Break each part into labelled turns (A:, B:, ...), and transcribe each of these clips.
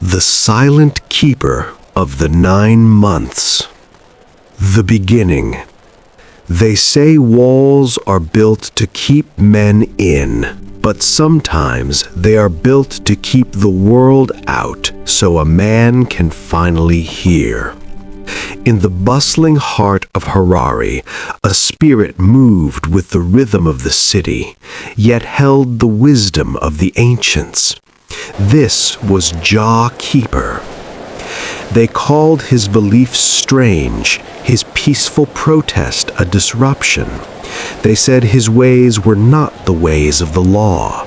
A: The silent keeper of the 9 months. The beginning. They say walls are built to keep men in, but sometimes they are built to keep the world out so a man can finally hear. In the bustling heart of Harare, a spirit moved with the rhythm of the city, yet held the wisdom of the ancients. This was Jah Keeper. They called his beliefs strange, his peaceful protest a disruption. They said his ways were not the ways of the law.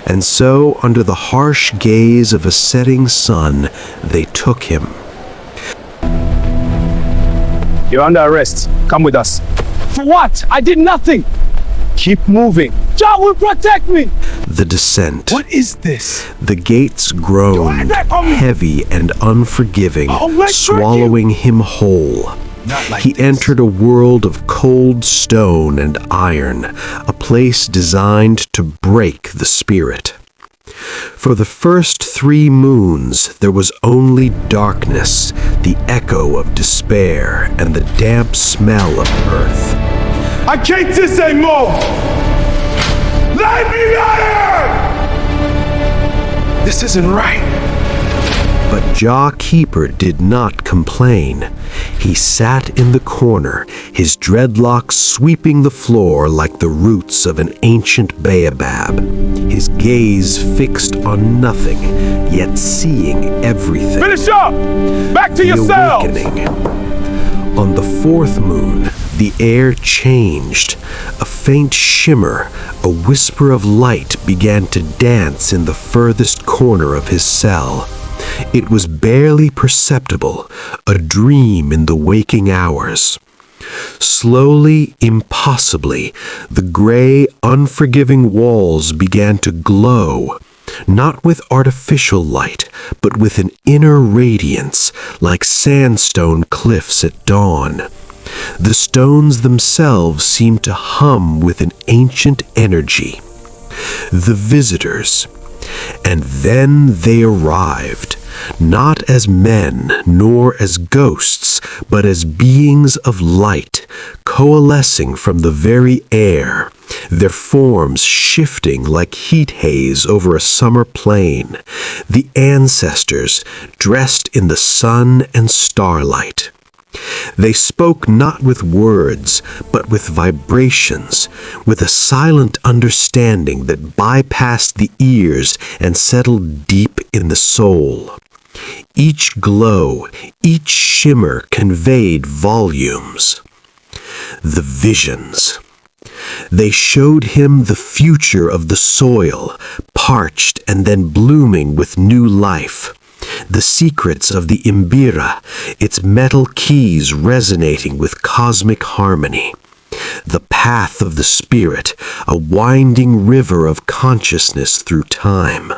A: And so, under the harsh gaze of a setting sun, they took him.
B: You're under arrest. Come with us. For what? I did nothing. Keep moving. Jah will protect me.
A: The descent.
B: What is this?
A: The gates groaned, heavy and unforgiving, swallowing him whole. He entered a world of cold stone and iron, a place designed to break the spirit. For the first 3 moons, there was only darkness, the echo of despair, and the damp smell of earth.
B: I can't this anymore! Let me out! This isn't right.
A: But Jah Keeper did not complain. He sat in the corner, his dreadlocks sweeping the floor like the roots of an ancient baobab, his gaze fixed on nothing, yet seeing everything.
B: Finish up! Back to yourselves!
A: Awakening. On the 4th moon, the air changed. A faint shimmer, a whisper of light began to dance in the furthest corner of his cell. It was barely perceptible, a dream in the waking hours. Slowly, impossibly, the gray, unforgiving walls began to glow, not with artificial light, but with an inner radiance, like sandstone cliffs at dawn. The stones themselves seemed to hum with an ancient energy. The visitors. And then they arrived, not as men nor as ghosts, but as beings of light, coalescing from the very air, their forms shifting like heat haze over a summer plain, the ancestors dressed in the sun and starlight. They spoke not with words, but with vibrations, with a silent understanding that bypassed the ears and settled deep in the soul. Each glow, each shimmer conveyed volumes. The visions. They showed him the future of the soil, parched and then blooming with new life. The secrets of the Imbira, its metal keys resonating with cosmic harmony. The path of the spirit, a winding river of consciousness through time.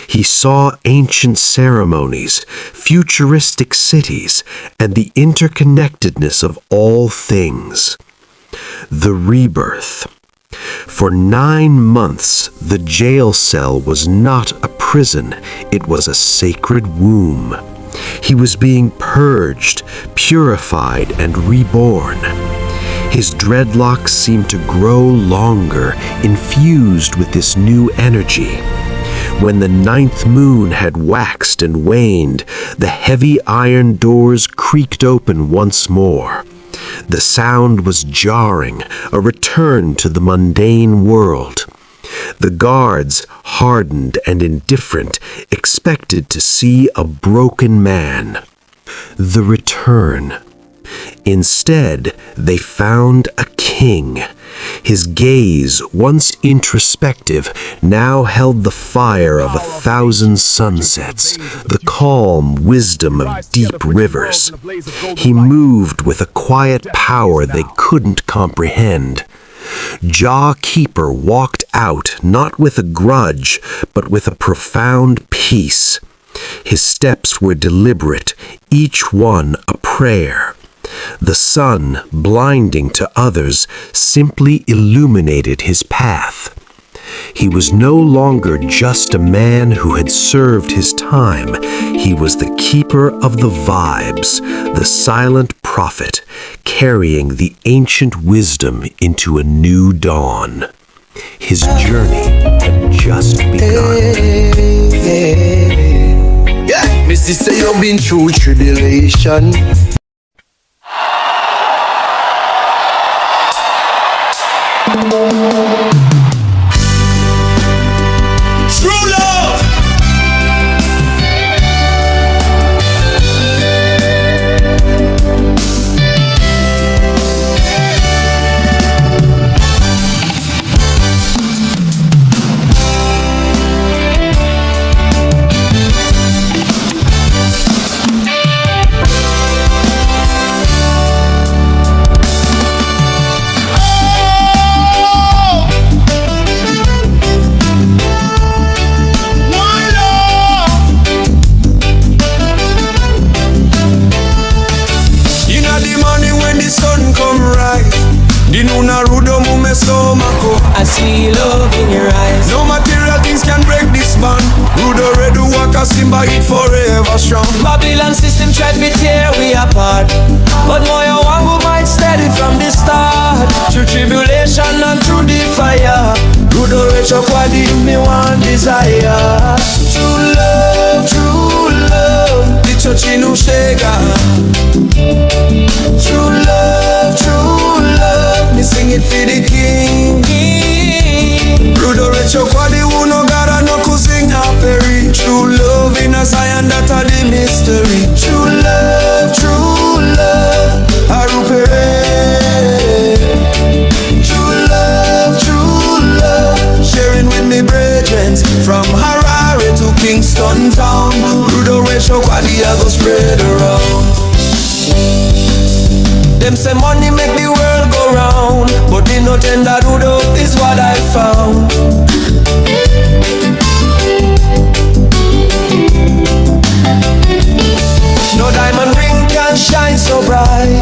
A: He saw ancient ceremonies, futuristic cities, and the interconnectedness of all things. The rebirth. For 9 months, the jail cell was not a prison, it was a sacred womb. He was being purged, purified, and reborn. His dreadlocks seemed to grow longer, infused with this new energy. When the 9th moon had waxed and waned, the heavy iron doors creaked open once more. The sound was jarring, a return to the mundane world. The guards, hardened and indifferent, expected to see a broken man. The return. Instead, they found a king. His gaze, once introspective, now held the fire of 1,000 sunsets, the calm wisdom of deep rivers. He moved with a quiet power they couldn't comprehend. Jah Keeper walked out not with a grudge, but with a profound peace. His steps were deliberate, each one a prayer. The sun, blinding to others, simply illuminated his path. He was no longer just a man who had served his time. He was the keeper of the vibes, the silent prophet, carrying the ancient wisdom into a new dawn. His journey had just begun.
C: Yeah, Missy say you've been through tribulation.
D: True love.
E: I see love in your eyes.
D: No material things can break this bond. Rudo redu waka simba it forever strong.
E: Babylon system tried to tear we apart, but Moya Wangu might steady from the start. Through tribulation and through the fire, Rudo Recho Kwadi me one desire. True love, the church in Ushega. True love, me sing it for the king.
D: Rudo recho kwadi uno gara no kusing aperi. True love in a Zion that are the mystery. True love, arupere. True love, sharing with me brethren from Harare to Kingston town. Rudo recho kwadi I go spread around.
E: Them say money make the world go round, but they no tend that Rudo is what I found. No diamond ring can shine so bright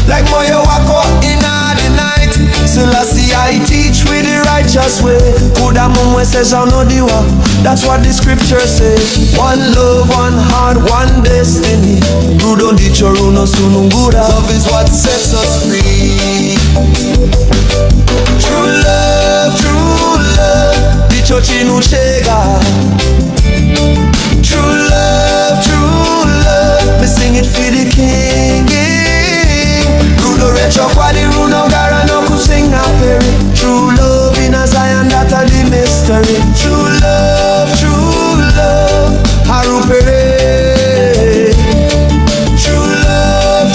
E: like Moyo Wako in the night. Selassie I teach with the righteous way. Kuda mumwe says I know the walk. That's what the scripture says. One love, one heart, one destiny. Rudo di choruno sunungura.
D: Love is what sets us free.
E: True love, the church in Ushega. True love, me sing it for the king. Rudo recho kwadi runo gara no kusing aperi. True love in a Zion that are the mystery. True love, harupere. True love,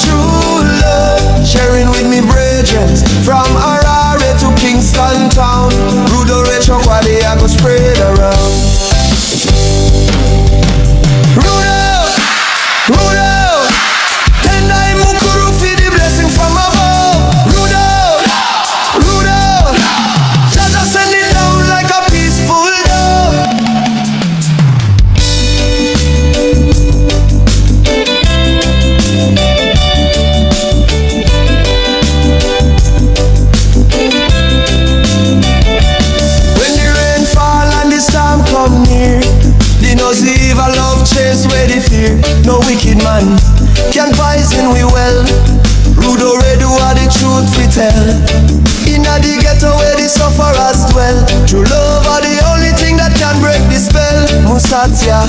E: sharing with me brethren from Harare to Kingston town. Rudo recho kwadi I go spread around. Rudo, tendai mukuru fi the blessing from above. Rudo, Jah send it down like a peaceful dove. When the rain fall and the storm come near, the nose evil love chase away the fear. No wicked man can poison we well. Rudo redu are the truth we tell. Inna the ghetto where the sufferers dwell. True love are the only thing that can break the spell. Musatya,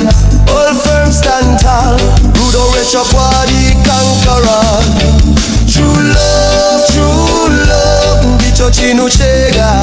E: hold firm, stand tall. Rudo recho kwadi conqueror. True love, the church in Ushega.